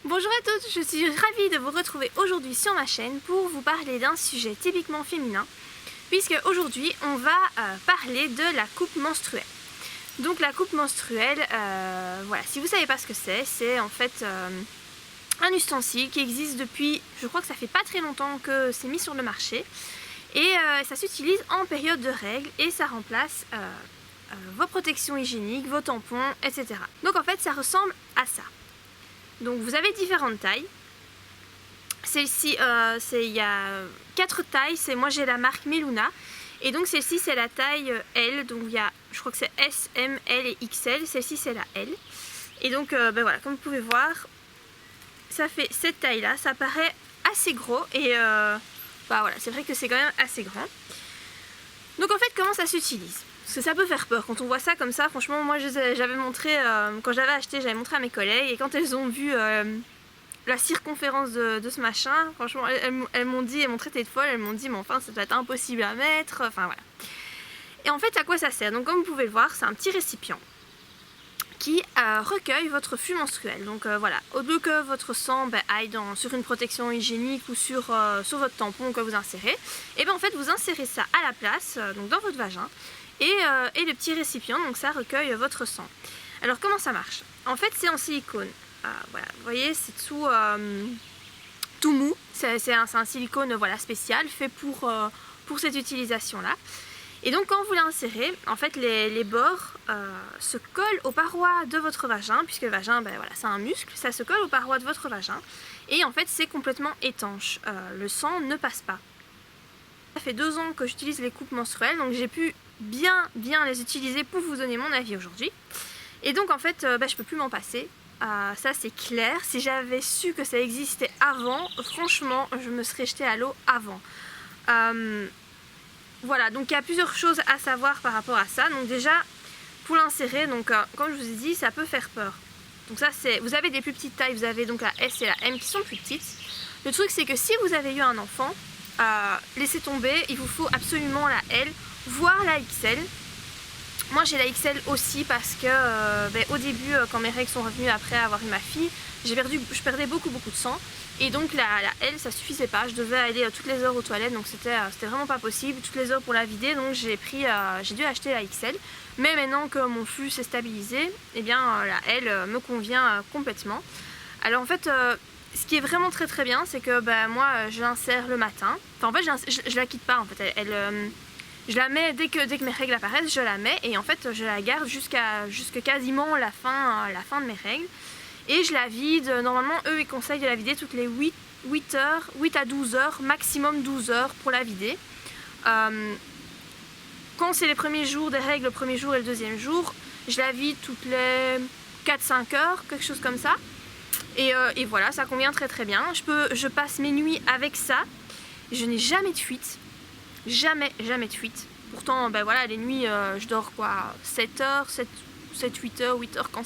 Bonjour à toutes, je suis ravie de vous retrouver aujourd'hui sur ma chaîne pour vous parler d'un sujet typiquement féminin, puisque aujourd'hui on va parler de la coupe menstruelle. Donc la coupe menstruelle, voilà, si vous ne savez pas ce que c'est en fait un ustensile qui existe depuis, je crois que ça fait pas très longtemps que c'est mis sur le marché, et ça s'utilise en période de règles et ça remplace vos protections hygiéniques, vos tampons, etc. Donc en fait ça ressemble à ça. Donc vous avez différentes tailles. Celle-ci, il y a 4 tailles. Moi j'ai la marque Meluna. Et donc celle-ci c'est la taille L. Donc il y a, je crois que c'est S, M, L et XL. Celle-ci c'est la L. Et donc ben voilà, comme vous pouvez voir, ça fait cette taille-là. Ça paraît assez gros. Et bah voilà, c'est vrai que c'est quand même assez grand. Donc en fait, comment ça s'utilise? Parce que ça peut faire peur quand on voit ça comme ça. Franchement, moi j'avais montré, quand j'avais acheté, j'avais montré à mes collègues. Et quand elles ont vu la circonférence de ce machin, franchement, elles m'ont dit, elles m'ont traité de folle. Elles m'ont dit, mais enfin, ça doit être impossible à mettre. Enfin voilà. Et en fait, à quoi ça sert? Donc comme vous pouvez le voir, c'est un petit récipient qui recueille votre flux menstruel. Donc voilà, au lieu que votre sang aille sur une protection hygiénique ou sur votre tampon que vous insérez, et bien en fait vous insérez ça à la place, donc dans votre vagin, et le petit récipient, donc ça recueille votre sang. Alors comment ça marche? En fait c'est en silicone. Voilà, vous voyez, c'est tout mou, c'est un silicone voilà, spécial fait pour cette utilisation là. Et donc quand vous l'insérez, en fait les bords se collent aux parois de votre vagin, puisque le vagin, voilà, c'est un muscle, ça se colle aux parois de votre vagin, et en fait c'est complètement étanche, le sang ne passe pas. Ça fait 2 ans que j'utilise les coupes menstruelles, donc j'ai pu bien les utiliser pour vous donner mon avis aujourd'hui. Et donc en fait, je peux plus m'en passer, ça c'est clair. Si j'avais su que ça existait avant, franchement, je me serais jetée à l'eau avant. Voilà, donc il y a plusieurs choses à savoir par rapport à ça. Donc déjà, pour l'insérer, donc comme je vous ai dit, ça peut faire peur. Donc ça c'est, vous avez des plus petites tailles, vous avez donc la S et la M qui sont plus petites. Le truc c'est que si vous avez eu un enfant, laissez tomber, il vous faut absolument la L, voire la XL. Moi j'ai la XL aussi parce que au début, quand mes règles sont revenues après avoir eu ma fille, je perdais beaucoup de sang. Et donc la L ça suffisait pas, je devais aller toutes les heures aux toilettes, donc c'était vraiment pas possible, toutes les heures pour la vider, donc j'ai dû acheter la XL. Mais maintenant que mon flux s'est stabilisé, eh bien la L me convient complètement. Alors en fait, ce qui est vraiment très bien, c'est que moi je l'insère le matin. Enfin en fait je la quitte pas en fait, je la mets dès que mes règles apparaissent, je la mets et en fait je la garde jusqu'à quasiment la fin de mes règles. Et je la vide, normalement eux ils conseillent de la vider toutes les 8 à 12 heures, maximum 12 heures pour la vider. Quand c'est les premiers jours des règles, le premier jour et le deuxième jour, je la vide toutes les 4-5 heures, quelque chose comme ça. Et voilà, ça convient très bien. Je passe mes nuits avec ça, je n'ai jamais de fuite, jamais de fuite. Pourtant, voilà, les nuits, je dors quoi, 7 heures, 7-8 heures, 8 heures quand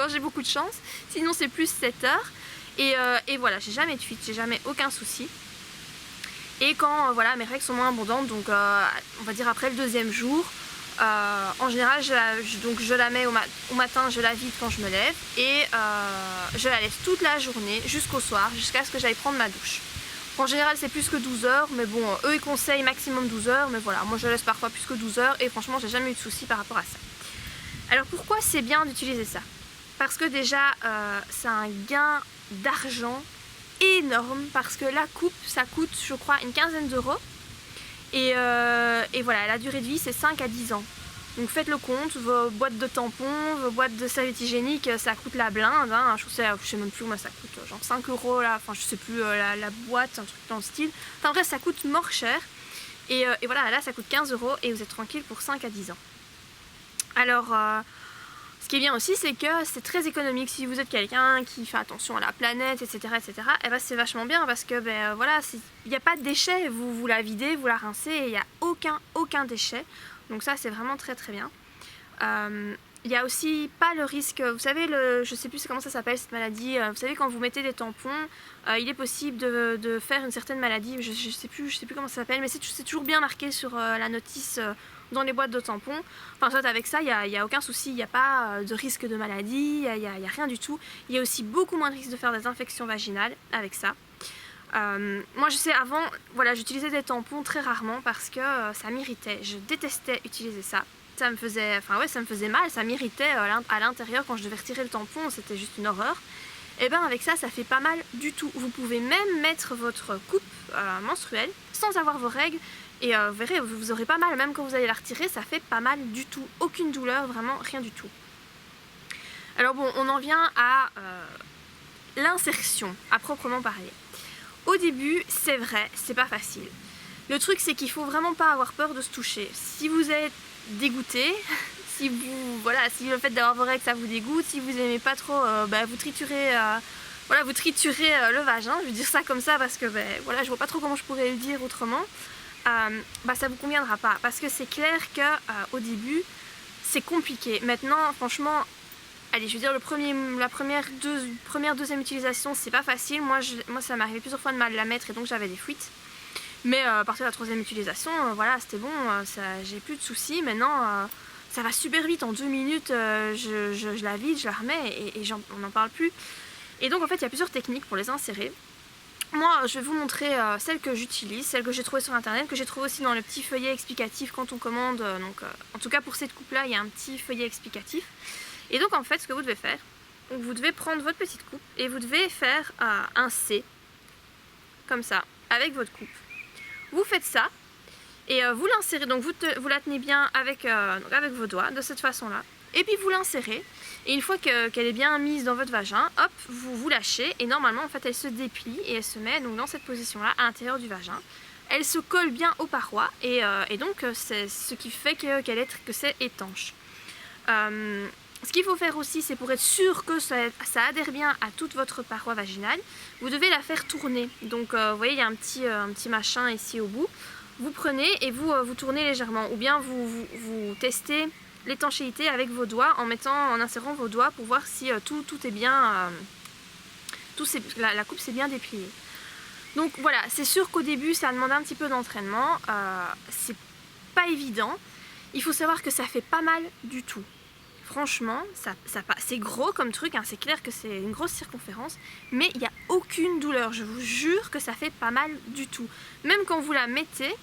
j'ai beaucoup de chance. Sinon c'est plus 7 heures. Et voilà, j'ai jamais de fuite, j'ai jamais aucun souci. Et quand voilà, mes règles sont moins abondantes, donc on va dire après le deuxième jour, en général je la mets au matin, je la vide quand je me lève. Et je la laisse toute la journée jusqu'au soir, jusqu'à ce que j'aille prendre ma douche. En général c'est plus que 12 heures, mais bon, eux ils conseillent maximum 12 heures, mais voilà, moi je laisse parfois plus que 12 heures et franchement j'ai jamais eu de soucis par rapport à ça. Alors pourquoi c'est bien d'utiliser ça? Parce que déjà c'est un gain d'argent énorme, parce que la coupe ça coûte je crois une quinzaine d'euros et voilà, la durée de vie c'est 5 à 10 ans. Donc faites le compte, vos boîtes de tampons, vos boîtes de serviettes hygiéniques, ça coûte la blinde, hein. Je sais même plus comment ça coûte, genre 5 euros là, enfin je sais plus la boîte, un truc dans le style. Enfin bref, ça coûte mort cher. Et voilà, là ça coûte 15 euros et vous êtes tranquille pour 5 à 10 ans. Alors, ce qui est bien aussi, c'est que c'est très économique. Si vous êtes quelqu'un qui fait attention à la planète, etc., et ben c'est vachement bien parce que voilà, il n'y a pas de déchets. Vous la videz, vous la rincez et il n'y a aucun déchet. Donc ça, c'est vraiment très bien. il n'y a aussi pas le risque, vous savez, je sais plus comment ça s'appelle cette maladie, vous savez quand vous mettez des tampons, il est possible de faire une certaine maladie, je sais plus comment ça s'appelle, mais c'est toujours bien marqué sur la notice dans les boîtes de tampons. Enfin soit avec ça, il n'y a aucun souci, il n'y a pas de risque de maladie, il n'y a rien du tout. Il y a aussi beaucoup moins de risque de faire des infections vaginales avec ça. Moi je sais avant, voilà, j'utilisais des tampons très rarement parce que ça m'irritait, je détestais utiliser ça. Ça me faisait mal, ça m'irritait à l'intérieur quand je devais retirer le tampon, c'était juste une horreur. Et bien avec ça, ça fait pas mal du tout. Vous pouvez même mettre votre coupe menstruelle sans avoir vos règles et vous verrez, vous aurez pas mal, même quand vous allez la retirer, ça fait pas mal du tout. Aucune douleur, vraiment rien du tout. Alors bon, on en vient à l'insertion, à proprement parler. Au début, c'est vrai, c'est pas facile. Le truc, c'est qu'il faut vraiment pas avoir peur de se toucher. Si vous êtes dégoûté, si le fait d'avoir vos règles ça vous dégoûte, si vous aimez pas trop, vous triturez, le vagin, je vais dire ça comme ça parce que voilà, je vois pas trop comment je pourrais le dire autrement. Ça vous conviendra pas parce que c'est clair que au début c'est compliqué. Maintenant, franchement, allez, je veux dire la première, deuxième utilisation, c'est pas facile. Moi ça m'est arrivé plusieurs fois de mal la mettre et donc j'avais des fuites. Mais à partir de la troisième utilisation, voilà, c'était bon, j'ai plus de soucis. Maintenant, ça va super vite, en 2 minutes, je la vide, je la remets et on n'en parle plus. Et donc en fait, il y a plusieurs techniques pour les insérer. Moi, je vais vous montrer celle que j'utilise, celle que j'ai trouvée sur internet, que j'ai trouvée aussi dans le petit feuillet explicatif quand on commande. En tout cas pour cette coupe-là, il y a un petit feuillet explicatif. Et donc en fait, ce que vous devez faire, vous devez prendre votre petite coupe et vous devez faire un C, comme ça, avec votre coupe. Vous faites ça et vous l'insérez, donc vous la tenez bien avec vos doigts de cette façon là et puis vous l'insérez et une fois qu'elle est bien mise dans votre vagin, hop, vous lâchez et normalement en fait elle se déplie et elle se met donc dans cette position là à l'intérieur du vagin. Elle se colle bien aux parois et donc c'est ce qui fait que c'est étanche. Ce qu'il faut faire aussi, c'est pour être sûr que ça adhère bien à toute votre paroi vaginale, vous devez la faire tourner. Donc vous voyez, il y a un petit machin ici au bout. Vous prenez et vous tournez légèrement. Ou bien vous testez l'étanchéité avec vos doigts en insérant vos doigts pour voir si tout est bien, la coupe s'est bien dépliée. Donc voilà, c'est sûr qu'au début ça demande un petit peu d'entraînement. C'est pas évident. Il faut savoir que ça fait pas mal du tout. Franchement, c'est gros comme truc, hein, c'est clair que c'est une grosse circonférence, mais il n'y a aucune douleur, je vous jure que ça fait pas mal du tout. Même quand vous la mettez,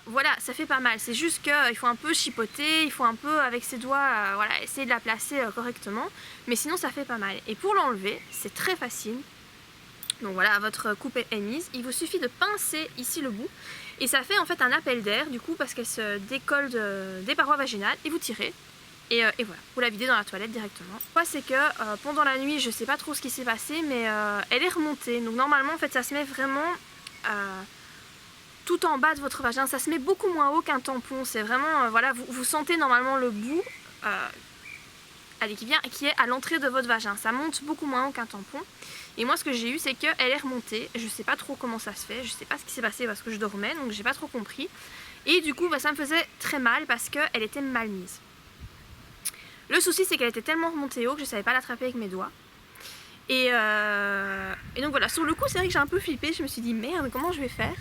voilà, ça fait pas mal, c'est juste qu'il faut un peu chipoter, il faut un peu avec ses doigts, essayer de la placer correctement, mais sinon ça fait pas mal. Et pour l'enlever, c'est très facile. Donc voilà, votre coupe est mise, il vous suffit de pincer ici le bout, et ça fait en fait un appel d'air, du coup, parce qu'elle se décolle des parois vaginales, et vous tirez. Et voilà, vous la videz dans la toilette directement. Moi c'est que pendant la nuit, je sais pas trop ce qui s'est passé, mais elle est remontée. Donc normalement en fait ça se met vraiment tout en bas de votre vagin. Ça se met beaucoup moins haut qu'un tampon. C'est vraiment, voilà, vous sentez normalement le bout qui est à l'entrée de votre vagin. Ça monte beaucoup moins haut qu'un tampon. Et moi ce que j'ai eu c'est qu'elle est remontée. Je sais pas trop comment ça se fait, je sais pas ce qui s'est passé parce que je dormais, donc j'ai pas trop compris. Et du coup ça me faisait très mal parce qu'elle était mal mise. Le souci c'est qu'elle était tellement remontée haut que je savais pas l'attraper avec mes doigts. Et donc voilà, sur le coup c'est vrai que j'ai un peu flippé, je me suis dit merde comment je vais faire.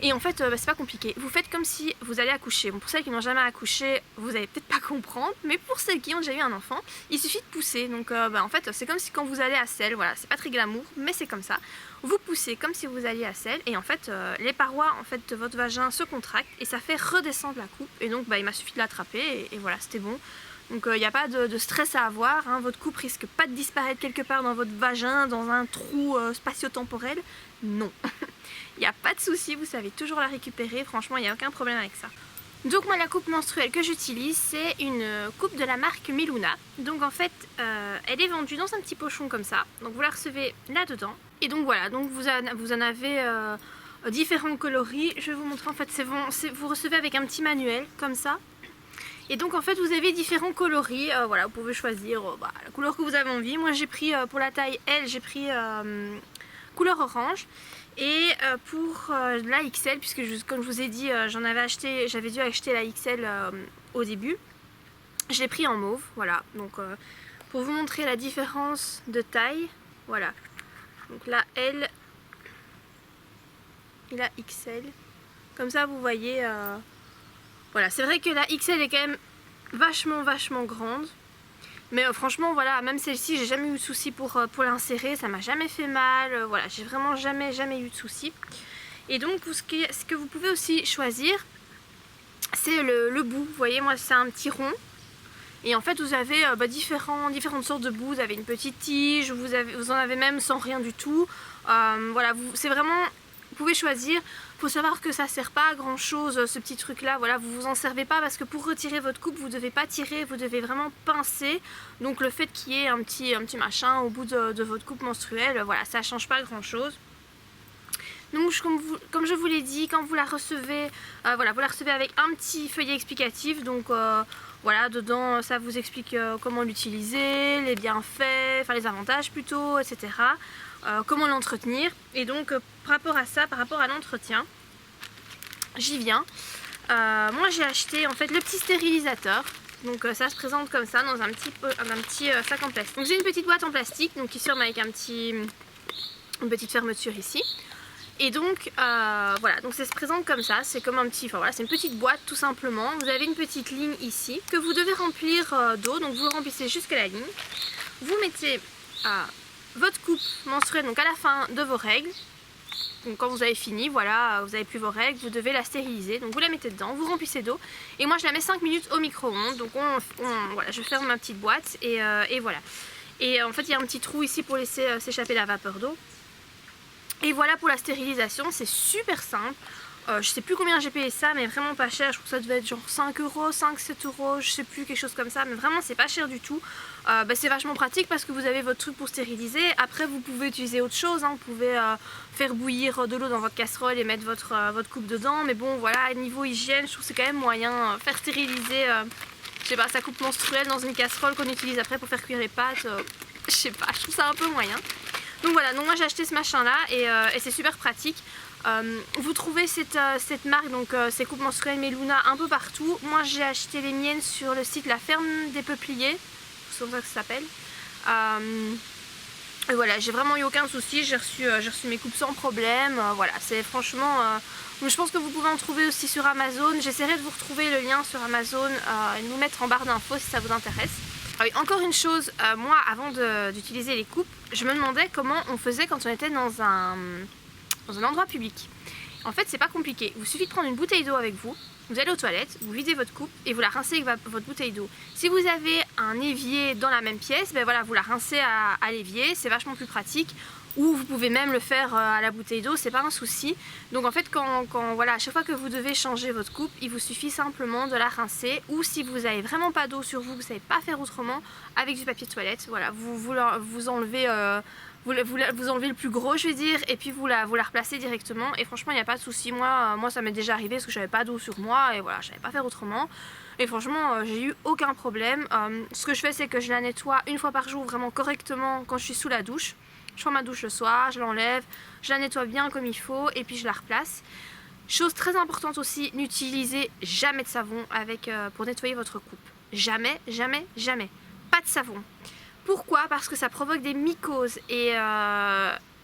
Et en fait c'est pas compliqué, vous faites comme si vous allez accoucher. Bon, pour celles qui n'ont jamais accouché, vous allez peut-être pas comprendre, mais pour celles qui ont déjà eu un enfant, il suffit de pousser. Donc en fait c'est comme si quand vous allez à selle, voilà, c'est pas très glamour, mais c'est comme ça. Vous poussez comme si vous alliez à selle et en fait les parois en fait, de votre vagin se contractent et ça fait redescendre la coupe. Et donc il m'a suffi de l'attraper et voilà, c'était bon. Donc il n'y a pas de stress à avoir, hein. Votre coupe risque pas de disparaître quelque part dans votre vagin, dans un trou spatio-temporel. Non, il n'y a pas de souci, vous savez toujours la récupérer, franchement il n'y a aucun problème avec ça. Donc moi la coupe menstruelle que j'utilise c'est une coupe de la marque Miluna. Donc en fait elle est vendue dans un petit pochon comme ça, donc vous la recevez là-dedans. Et donc voilà, donc vous en avez différents coloris, je vais vous montrer en fait, vous recevez avec un petit manuel comme ça. Et donc en fait vous avez différents coloris, voilà, vous pouvez choisir la couleur que vous avez envie. Moi j'ai pris pour la taille L, j'ai pris couleur orange. Et pour la XL, puisque comme je vous ai dit j'avais dû acheter la XL au début. Je l'ai pris en mauve, voilà, donc pour vous montrer la différence de taille, voilà. Donc là, L et la XL. Comme ça, vous voyez, voilà, c'est vrai que la XL est quand même vachement grande. Mais franchement, voilà, même celle-ci, j'ai jamais eu de soucis pour l'insérer, ça m'a jamais fait mal, voilà, j'ai vraiment jamais eu de soucis. Et donc, ce que vous pouvez aussi choisir, c'est le bout. Vous voyez, moi, c'est un petit rond. Et en fait, vous avez différentes sortes de bouts. Vous avez une petite tige, vous en avez même sans rien du tout. Voilà, c'est vraiment, vous pouvez choisir. Il faut savoir que ça ne sert pas à grand chose, ce petit truc là. Voilà, vous vous en servez pas parce que pour retirer votre coupe, vous ne devez pas tirer, vous devez vraiment pincer. Donc le fait qu'il y ait un petit machin au bout de votre coupe menstruelle, voilà, ça ne change pas grand chose. Donc comme je vous l'ai dit, quand vous la recevez, voilà, vous la recevez avec un petit feuillet explicatif. Donc voilà, dedans ça vous explique comment l'utiliser, les bienfaits, enfin les avantages plutôt, etc. Comment l'entretenir. Et donc par rapport à ça, par rapport à l'entretien, j'y viens. Moi j'ai acheté en fait le petit stérilisateur. Donc ça se présente comme ça dans un petit sac en plastique. Donc j'ai une petite boîte en plastique donc qui se ferme avec une petite fermeture ici. Et donc voilà, donc ça se présente comme ça, c'est comme un petit, enfin voilà, c'est une petite boîte tout simplement. Vous avez une petite ligne ici que vous devez remplir d'eau, donc vous remplissez jusqu'à la ligne. Vous mettez votre coupe menstruelle donc à la fin de vos règles. Donc quand vous avez fini, voilà, vous n'avez plus vos règles, vous devez la stériliser. Donc vous la mettez dedans, vous remplissez d'eau. Et moi je la mets 5 minutes au micro-ondes. Donc voilà, je ferme ma petite boîte et voilà. Et en fait il y a un petit trou ici pour laisser s'échapper la vapeur d'eau. Et voilà pour la stérilisation, c'est super simple. Je sais plus combien j'ai payé ça, mais vraiment pas cher. Je trouve que ça devait être genre 5 euros, 5-7 euros, je sais plus, quelque chose comme ça. Mais vraiment c'est pas cher du tout. C'est vachement pratique parce que vous avez votre truc pour stériliser. Après vous pouvez utiliser autre chose, hein. Vous pouvez faire bouillir de l'eau dans votre casserole et mettre votre coupe dedans. Mais bon voilà, niveau hygiène, je trouve que c'est quand même moyen. Faire stériliser, je sais pas, sa coupe menstruelle dans une casserole qu'on utilise après pour faire cuire les pâtes. Je sais pas, je trouve ça un peu moyen. Donc voilà, donc moi j'ai acheté ce machin là et c'est super pratique. Vous trouvez cette marque, donc ces coupes menstruelles Meluna un peu partout. Moi j'ai acheté les miennes sur le site La Ferme des Peupliers, c'est comme ça que ça s'appelle. Et voilà, j'ai vraiment eu aucun souci, j'ai reçu mes coupes sans problème. Voilà, c'est franchement, je pense que vous pouvez en trouver aussi sur Amazon. J'essaierai de vous retrouver le lien sur Amazon et de vous mettre en barre d'infos si ça vous intéresse. Ah oui, encore une chose, moi avant d'utiliser les coupes, je me demandais comment on faisait quand on était dans un endroit public. En fait c'est pas compliqué, il vous suffit de prendre une bouteille d'eau avec vous, vous allez aux toilettes, vous videz votre coupe et vous la rincez avec votre bouteille d'eau. Si vous avez un évier dans la même pièce, ben voilà, vous la rincez à l'évier, c'est vachement plus pratique. Ou vous pouvez même le faire à la bouteille d'eau, c'est pas un souci. Donc en fait voilà, à chaque fois que vous devez changer votre coupe, il vous suffit simplement de la rincer. Ou si vous n'avez vraiment pas d'eau sur vous, vous savez pas faire autrement, avec du papier de toilette, voilà, vous enlevez vous enlevez le plus gros je vais dire, et puis vous la replacez directement. Et franchement il n'y a pas de souci. Moi ça m'est déjà arrivé parce que j'avais pas d'eau sur moi et voilà, je savais pas faire autrement. Et franchement j'ai eu aucun problème. Ce que je fais c'est que je la nettoie une fois par jour vraiment correctement quand je suis sous la douche. Je prends ma douche le soir, je l'enlève, je la nettoie bien comme il faut et puis je la replace. Chose très importante aussi, n'utilisez jamais de savon pour nettoyer votre coupe. Jamais, jamais, jamais. Pas de savon. Pourquoi? Parce que ça provoque des mycoses et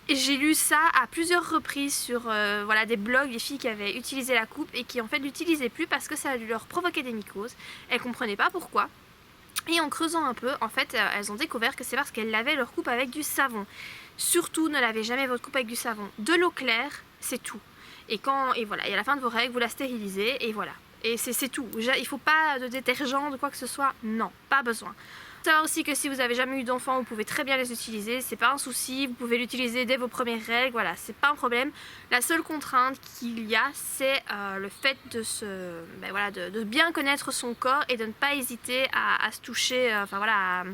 j'ai lu ça à plusieurs reprises sur voilà, des blogs, des filles qui avaient utilisé la coupe et qui en fait l'utilisaient plus parce que ça leur provoquait des mycoses. Elles ne comprenaient pas pourquoi. Et en creusant un peu, en fait, elles ont découvert que c'est parce qu'elles lavaient leur coupe avec du savon. Surtout, ne lavez jamais votre coupe avec du savon. De l'eau claire, c'est tout. Et voilà, et à la fin de vos règles, vous la stérilisez et voilà. Et c'est tout. Il ne faut pas de détergent, de quoi que ce soit. Non, pas besoin. Savoir aussi que si vous avez jamais eu d'enfant, vous pouvez très bien les utiliser, c'est pas un souci, vous pouvez l'utiliser dès vos premières règles, voilà, c'est pas un problème. La seule contrainte qu'il y a, c'est le fait de bien connaître son corps et de ne pas hésiter à se toucher, enfin voilà,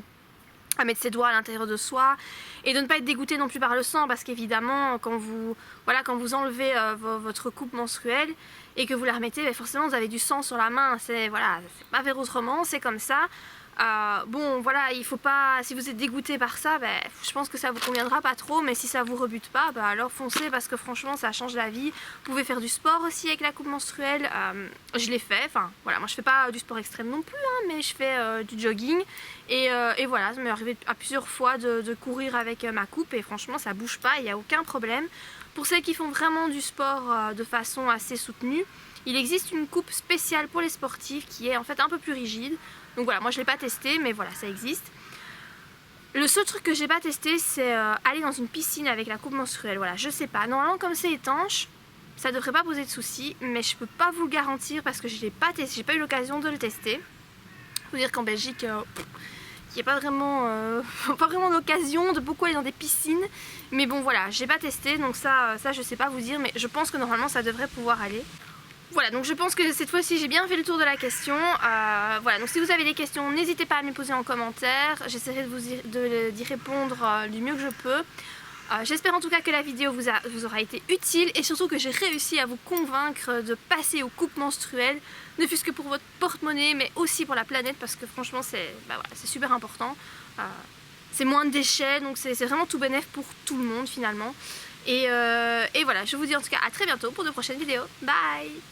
à mettre ses doigts à l'intérieur de soi et de ne pas être dégoûté non plus par le sang, parce qu'évidemment quand vous enlevez votre coupe menstruelle et que vous la remettez, forcément vous avez du sang sur la main, c'est pas faire autrement, c'est comme ça. Bon voilà, il faut pas, si vous êtes dégoûté par ça, je pense que ça vous conviendra pas trop, mais si ça vous rebute pas, alors foncez parce que franchement ça change la vie. Vous pouvez faire du sport aussi avec la coupe menstruelle, je l'ai fait, enfin voilà, moi je fais pas du sport extrême non plus, hein, mais je fais du jogging et voilà, ça m'est arrivé à plusieurs fois de courir avec ma coupe et franchement ça bouge pas, il n'y a aucun problème. Pour celles qui font vraiment du sport de façon assez soutenue, il existe une coupe spéciale pour les sportifs qui est en fait un peu plus rigide. Donc voilà, moi je l'ai pas testé, mais voilà, ça existe. Le seul truc que j'ai pas testé, c'est aller dans une piscine avec la coupe menstruelle. Voilà, je sais pas. Normalement, comme c'est étanche, ça devrait pas poser de soucis, mais je peux pas vous le garantir parce que je l'ai pas testé, j'ai pas eu l'occasion de le tester. Faut dire qu'en Belgique, il n'y a pas vraiment d'occasion de beaucoup aller dans des piscines, mais bon voilà, j'ai pas testé, donc ça je sais pas vous dire, mais je pense que normalement ça devrait pouvoir aller. Voilà, donc je pense que cette fois-ci j'ai bien fait le tour de la question. Voilà, donc si vous avez des questions, n'hésitez pas à me les poser en commentaire. J'essaierai d'y répondre du mieux que je peux. J'espère en tout cas que la vidéo vous aura été utile et surtout que j'ai réussi à vous convaincre de passer aux coupes menstruelles, ne fût-ce que pour votre porte-monnaie, mais aussi pour la planète parce que franchement c'est voilà, super important. C'est moins de déchets, donc c'est vraiment tout bénef pour tout le monde finalement. Et voilà, je vous dis en tout cas à très bientôt pour de prochaines vidéos. Bye!